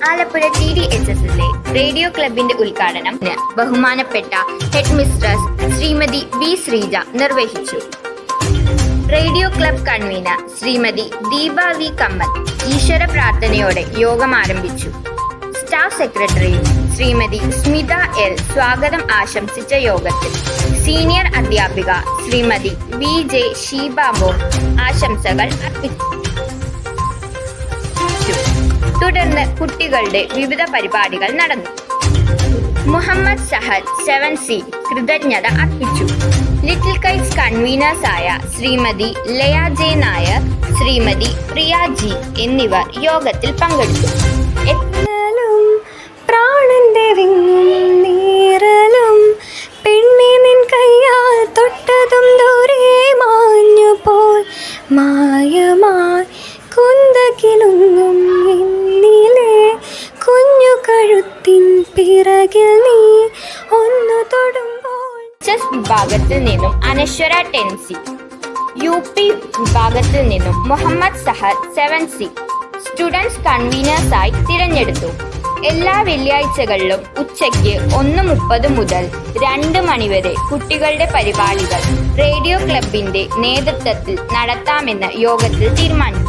Alappuzha TDHSലെ radio ക്ലബിന്റെ ഉദ്ഘാടനം ബഹുമാനപ്പെട്ട head mistress Shrimati V Sreeja നിർവഹിച്ചു. Radio club convener Shrimati Deepa V Kammal ഈശ്വര പ്രാർത്ഥനയോടെ യോഗം ആരംഭിച്ചു. Staff secretary Shrimati Smitha L സ്വാഗതം ആശംസിച്ച യോഗത്തിൽ സീനിയർ അധ്യാപിക ശ്രീമതി VJ ഷീബാബോ ആശംസകൾ അർപ്പിച്ചു. തുടർന്ന് കുട്ടികളുടെ വിവിധ പരിപാടികൾ നടന്നു. മുഹമ്മദ് സഹദ് 7C കൃതജ്ഞത അർപ്പിച്ചു. ലിറ്റിൽ കൈറ്റ്സ് കൺവീനേഴ്സായ ശ്രീമതി ലയ ജെ നായർ, ശ്രീമതി പ്രിയ ജി എന്നിവർ യോഗത്തിൽ പങ്കെടുത്തു. പ്രാണന്റെ വിങ്ങും നീറലും പെണ്ണെ നിൻ കയ്യാൽ തൊട്ടതും ദൂരെ മാഞ്ഞു പോയി മായമായി കുന്തകിലുങ്ങും എന്നിലെ കുഞ്ഞു കഴുത്തിൻ പിറകിൽ നീ ഒന്നു തൊടുമ്പോൾ. ചെസ് വിഭാഗത്തിൽ നിന്നും അനശ്വര 10C, UP വിഭാഗത്തിൽ നിന്നും മുഹമ്മദ് സഹദ് 7C സ്റ്റുഡൻസ് കൺവീനേഴ്സായി തിരഞ്ഞെടുത്തു. എല്ലാ വെള്ളിയാഴ്ചകളിലും ഉച്ചയ്ക്ക് 1:30 മുതൽ 2 മണിവരെ കുട്ടികളുടെ പരിപാടികൾ റേഡിയോ ക്ലബിന്റെ നേതൃത്വത്തിൽ നടത്താമെന്ന് യോഗത്തിൽ തീരുമാനിച്ചു.